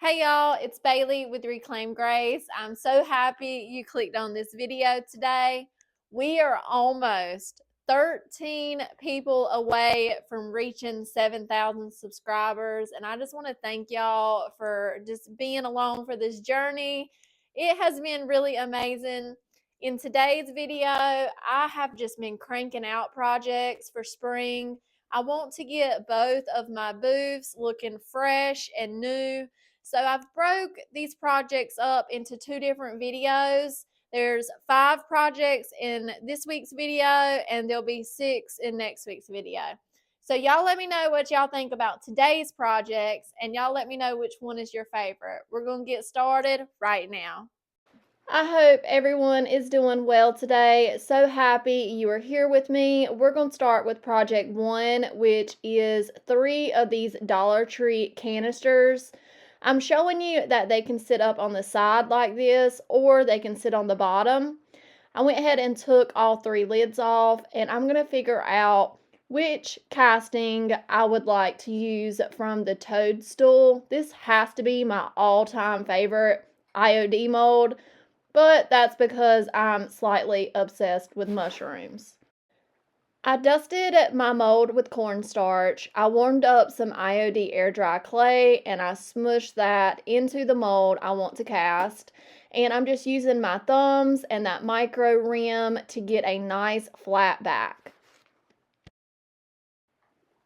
Hey y'all, it's Bailey with Reclaim Grace. I'm so happy you clicked on this video today. We are almost 13 people away from reaching 7,000 subscribers, and I just want to thank y'all for just being along for this journey. It has been really amazing. In today's video, I have just been cranking out projects for spring. I want to get both of my booths looking fresh and new. So I've broke these projects up into two different videos. There's 5 projects in this week's video, and there'll be 6 in next week's video. So y'all let me know what y'all think about today's projects, and y'all let me know which one is your favorite. We're going to get started right now. I hope everyone is doing well today. So happy you are here with me. We're going to start with project 1, which is 3 of these Dollar Tree canisters. I'm showing you that they can sit up on the side like this, or they can sit on the bottom. I went ahead and took all 3 lids off, and I'm going to figure out which casting I would like to use from the toadstool. This has to be my all-time favorite IOD mold, but that's because I'm slightly obsessed with mushrooms. I dusted my mold with cornstarch. I warmed up some IOD air dry clay and I smushed that into the mold I want to cast. And I'm just using my thumbs and that micro rim to get a nice flat back.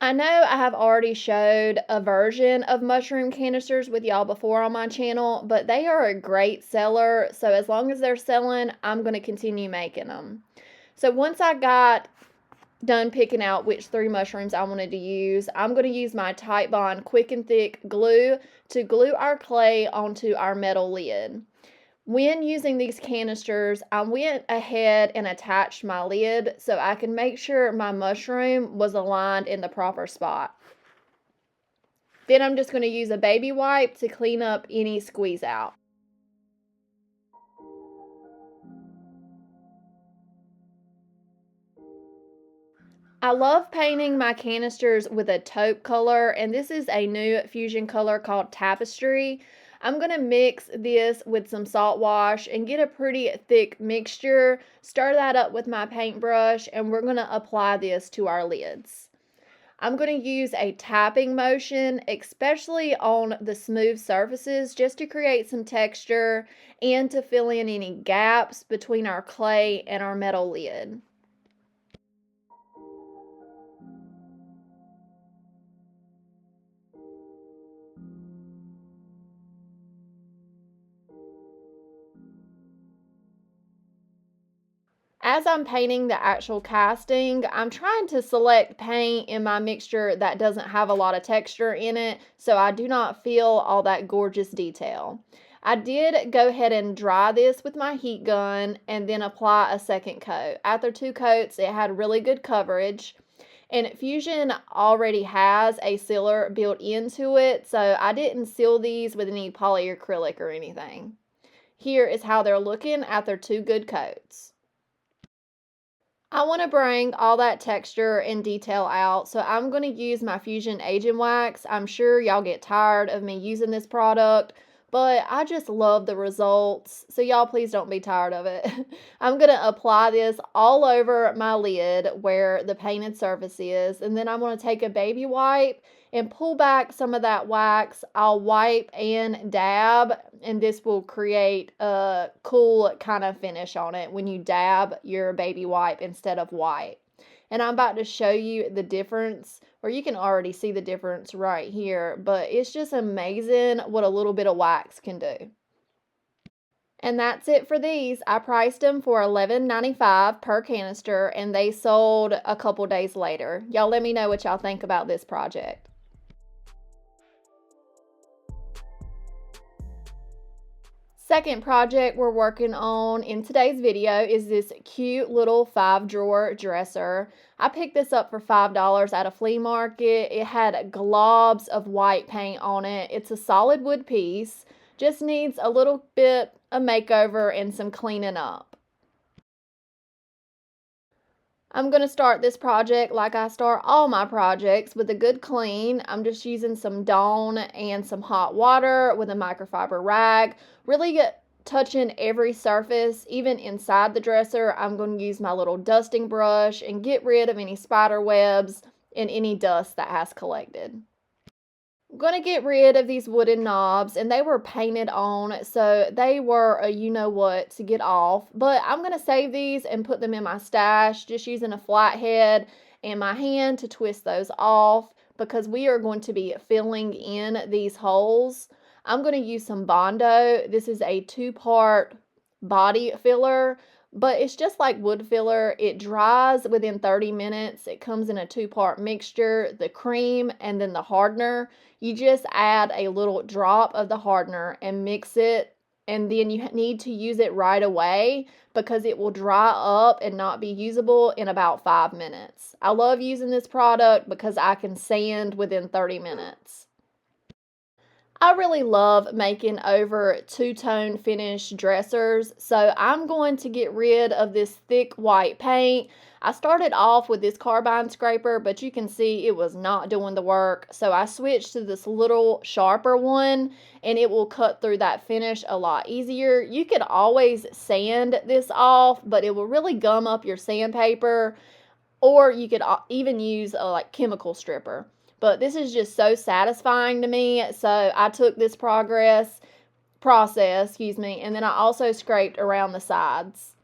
I know I have already showed a version of mushroom canisters with y'all before on my channel, but they are a great seller. So as long as they're selling, I'm going to continue making them. So once I got done picking out which 3 mushrooms I wanted to use, I'm going to use my Tite Bond Quick and Thick glue to glue our clay onto our metal lid. When using these canisters, I went ahead and attached my lid so I can make sure my mushroom was aligned in the proper spot. Then I'm just going to use a baby wipe to clean up any squeeze out. I love painting my canisters with a taupe color, and this is a new fusion color called Tapestry. I'm going to mix this with some salt wash and get a pretty thick mixture. Stir that up with my paintbrush, and we're going to apply this to our lids. I'm going to use a tapping motion, especially on the smooth surfaces, just to create some texture and to fill in any gaps between our clay and our metal lid. As I'm painting the actual casting, I'm trying to select paint in my mixture that doesn't have a lot of texture in it, so I do not feel all that gorgeous detail. I did go ahead and dry this with my heat gun and then apply a second coat. After 2 coats, it had really good coverage. And Fusion already has a sealer built into it, so I didn't seal these with any polyacrylic or anything. Here is how they're looking after 2 good coats. I want to bring all that texture and detail out, so I'm going to use my Fusion Agent Wax. I'm sure y'all get tired of me using this product, but I just love the results, so y'all please don't be tired of it. I'm going to apply this all over my lid where the painted surface is, and then I'm going to take a baby wipe and pull back some of that wax. I'll wipe and dab, and this will create a cool kind of finish on it when you dab your baby wipe instead of white. And I'm about to show you the difference, or you can already see the difference right here, but it's just amazing what a little bit of wax can do. And that's it for these. I priced them for $11.95 per canister, and they sold a couple days later. Y'all let me know what y'all think about this project. Second project we're working on in today's video is this cute little 5-drawer dresser. I picked this up for $5 at a flea market. It had globs of white paint on it. It's a solid wood piece. Just needs a little bit of makeover and some cleaning up. I'm going to start this project like I start all my projects, with a good clean. I'm just using some Dawn and some hot water with a microfiber rag. Really touching every surface, even inside the dresser. I'm going to use my little dusting brush and get rid of any spider webs and any dust that has collected. I'm going to get rid of these wooden knobs, and they were painted on, so they were a you-know-what to get off. But I'm going to save these and put them in my stash, just using a flathead and my hand to twist those off, because we are going to be filling in these holes. I'm going to use some Bondo. This is a 2-part body filler, but it's just like wood filler. It dries within 30 minutes. It comes in a 2-part mixture, the cream and then the hardener. You just add a little drop of the hardener and mix it, and then you need to use it right away because it will dry up and not be usable in about 5 minutes. I love using this product because I can sand within 30 minutes. I really love making over two-tone finish dressers, so I'm going to get rid of this thick white paint. I started off with this carbide scraper, but you can see it was not doing the work, so I switched to this little sharper one, and it will cut through that finish a lot easier. You could always sand this off, but it will really gum up your sandpaper, or you could even use a chemical stripper. But this is just so satisfying to me, so I took this process, and then I also scraped around the sides.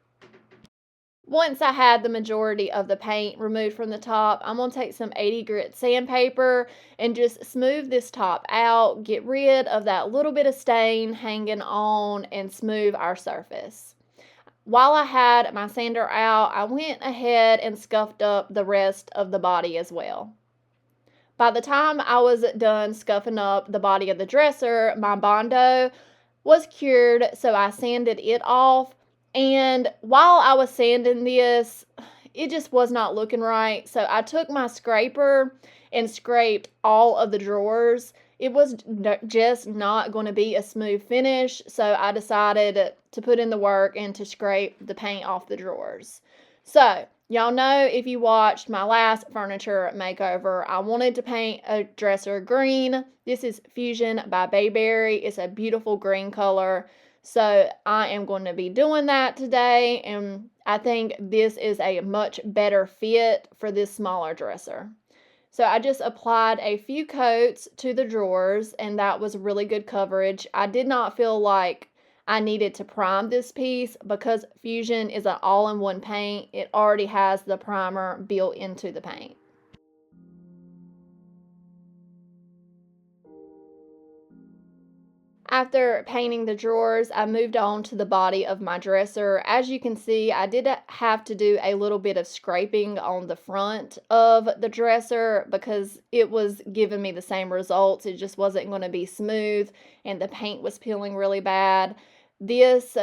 Once I had the majority of the paint removed from the top, I'm going to take some 80 grit sandpaper and just smooth this top out, get rid of that little bit of stain hanging on, and smooth our surface. While I had my sander out, I went ahead and scuffed up the rest of the body as well. By the time I was done scuffing up the body of the dresser, my Bondo was cured, so I sanded it off. And while I was sanding this, it just was not looking right. So I took my scraper and scraped all of the drawers. It was just not going to be a smooth finish, so I decided to put in the work and to scrape the paint off the drawers. So y'all know, if you watched my last furniture makeover, I wanted to paint a dresser green. This is Fusion by Bayberry. It's a beautiful green color. So I am going to be doing that today, and I think this is a much better fit for this smaller dresser. So I just applied a few coats to the drawers, and that was really good coverage. I did not feel like I needed to prime this piece because Fusion is an all-in-one paint. It already has the primer built into the paint. After painting the drawers, I moved on to the body of my dresser. As you can see, I did have to do a little bit of scraping on the front of the dresser because it was giving me the same results. It just wasn't going to be smooth, and the paint was peeling really bad. This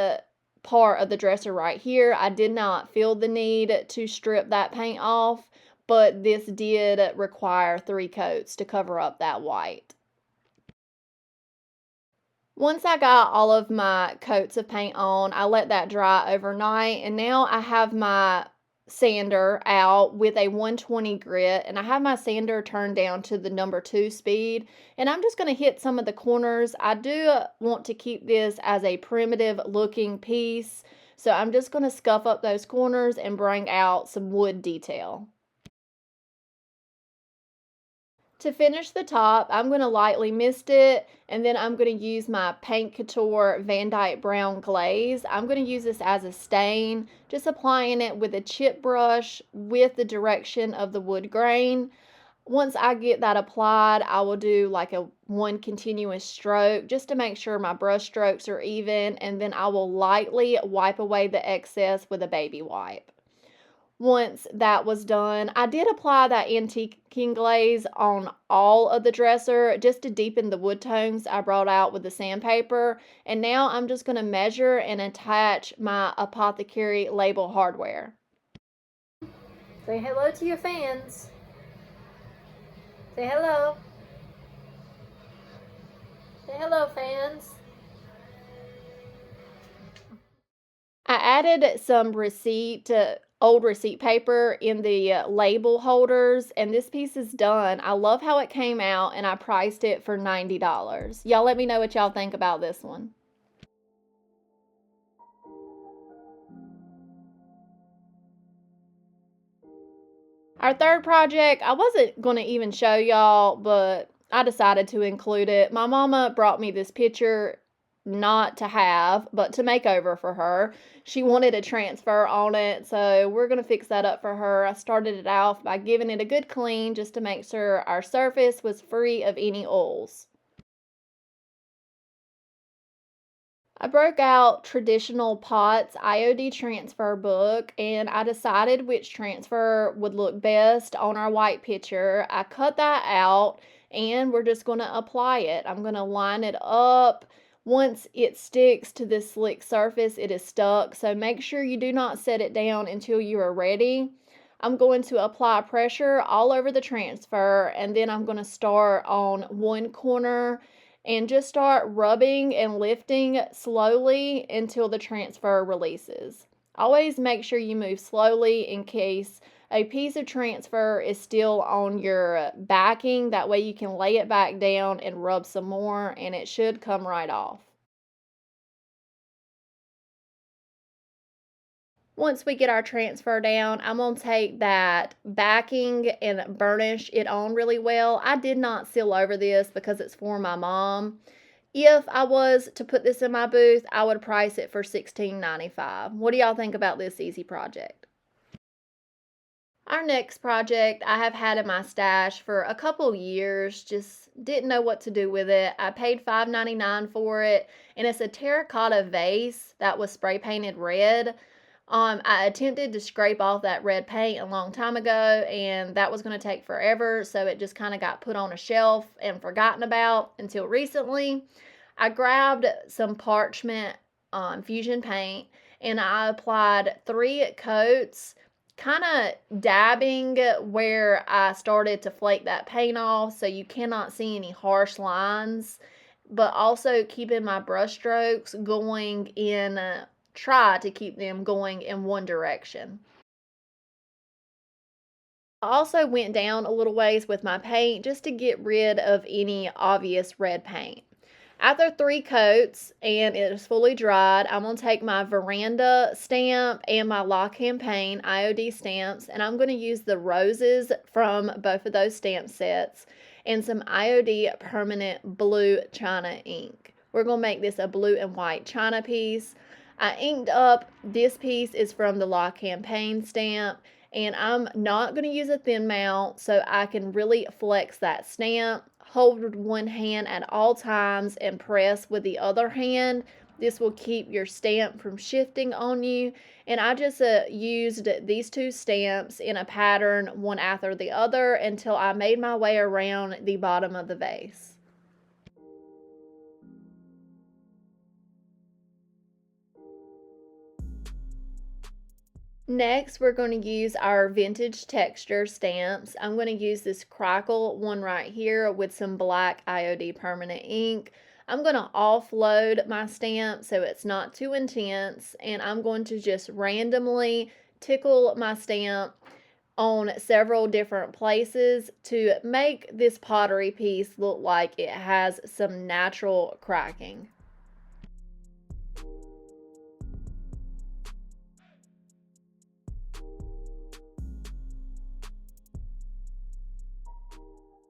part of the dresser right here, I did not feel the need to strip that paint off, but this did require 3 coats to cover up that white. Once I got all of my coats of paint on, I let that dry overnight, and now I have my sander out with a 120 grit, and I have my sander turned down to the number 2 speed, and I'm just going to hit some of the corners. I do want to keep this as a primitive looking piece, so I'm just going to scuff up those corners and bring out some wood detail. To finish the top, I'm going to lightly mist it, and then I'm going to use my Paint Couture Van Dyke Brown Glaze. I'm going to use this as a stain, just applying it with a chip brush with the direction of the wood grain. Once I get that applied, I will do like a one continuous stroke just to make sure my brush strokes are even, and then I will lightly wipe away the excess with a baby wipe. Once that was done, I did apply that antiquing glaze on all of the dresser just to deepen the wood tones I brought out with the sandpaper. And now I'm just going to measure and attach my apothecary label hardware. Say hello to your fans. Say hello. Say hello, fans. I added some receipt old receipt paper in the label holders, and this piece is done. I love how it came out, and I priced it for $90. Y'all let me know what y'all think about this one. Our third project, I wasn't going to even show y'all, but I decided to include it. My mama brought me this picture not to have, but to make over for her. She wanted a transfer on it, so we're going to fix that up for her. I started it off by giving it a good clean just to make sure our surface was free of any oils. I broke out Traditional Pots IOD transfer book, and I decided which transfer would look best on our white picture. I cut that out, and we're just going to apply it. I'm going to line it up. Once it sticks to this slick surface, it is stuck, so make sure you do not set it down until you are ready. I'm going to apply pressure all over the transfer, and then I'm going to start on one corner and just start rubbing and lifting slowly until the transfer releases. Always make sure you move slowly in case a piece of transfer is still on your backing. That way you can lay it back down and rub some more, and it should come right off. Once we get our transfer down, I'm going to take that backing and burnish it on really well. I did not seal over this because it's for my mom. If I was to put this in my booth, I would price it for $16.95. What do y'all think about this easy project? Our next project I have had in my stash for a couple years, just didn't know what to do with it. I paid $5.99 for it, and it's a terracotta vase that was spray painted red. I attempted to scrape off that red paint a long time ago, and that was going to take forever, so it just kind of got put on a shelf and forgotten about until recently. I grabbed some parchment fusion paint, and I applied 3 coats, kind of dabbing where I started to flake that paint off so you cannot see any harsh lines, but also keeping my brush strokes going in try to keep them going in one direction. I also went down a little ways with my paint just to get rid of any obvious red paint. After 3 coats and it is fully dried, I'm going to take my veranda stamp and my La Campagne IOD stamps, and I'm going to use the roses from both of those stamp sets and some IOD permanent blue China ink. We're going to make this a blue and white China piece. I inked up, this piece is from the La Campagne stamp, and I'm not going to use a thin mount so I can really flex that stamp. Hold with one hand at all times and press with the other hand. This will keep your stamp from shifting on you. And I just used these 2 stamps in a pattern one after the other until I made my way around the bottom of the vase. Next, we're going to use our vintage texture stamps. I'm going to use this Crackle one right here with some black IOD permanent ink. I'm going to offload my stamp so it's not too intense, and I'm going to just randomly tickle my stamp on several different places to make this pottery piece look like it has some natural cracking.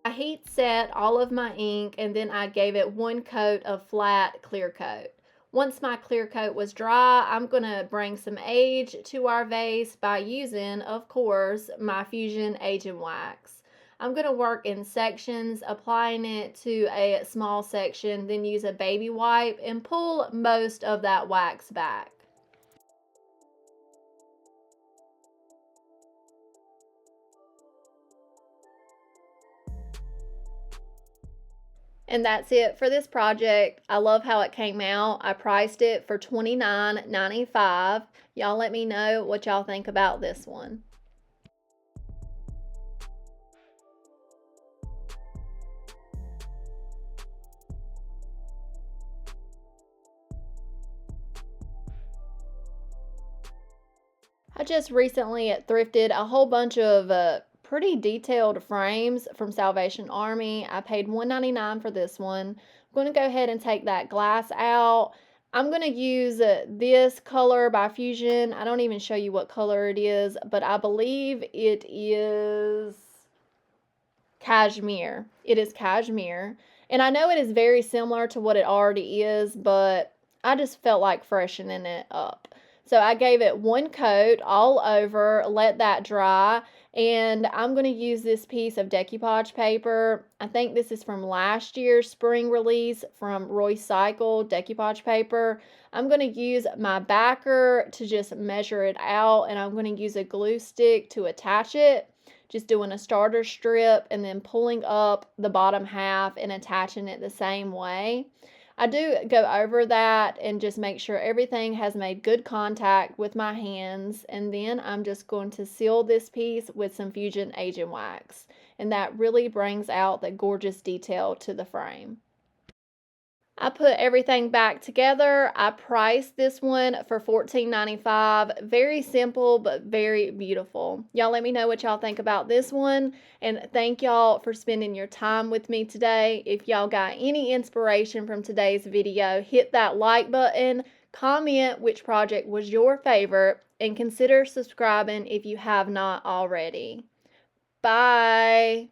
I heat set all of my ink, and then I gave it 1 coat of flat clear coat. Once my clear coat was dry, I'm going to bring some age to our vase by using, of course, my Fusion Age and Wax. I'm going to work in sections, applying it to a small section, then use a baby wipe and pull most of that wax back. And that's it for this project. I love how it came out. I priced it for $29.95. Y'all let me know what y'all think about this one. I just recently thrifted a whole bunch of pretty detailed frames from Salvation Army. I paid $1.99 for this one. I'm going to go ahead and take that glass out. I'm going to use this color by Fusion. I don't even show you what color it is, but I believe it is cashmere. It is cashmere. And I know it is very similar to what it already is, but I just felt like freshening it up. So I gave it one coat all over, let that dry, and I'm going to use this piece of decoupage paper. I think this is from last year's spring release from Royce Cycle decoupage paper. I'm going to use my backer to just measure it out, and I'm going to use a glue stick to attach it. Just doing a starter strip and then pulling up the bottom half and attaching it the same way. I do go over that and just make sure everything has made good contact with my hands, and then I'm just going to seal this piece with some Fusion Agent Wax, and that really brings out the gorgeous detail to the frame. I put everything back together. I priced this one for $14.95. Very simple, but very beautiful. Y'all let me know what y'all think about this one. And thank y'all for spending your time with me today. If y'all got any inspiration from today's video, hit that like button, comment which project was your favorite, and consider subscribing if you have not already. Bye.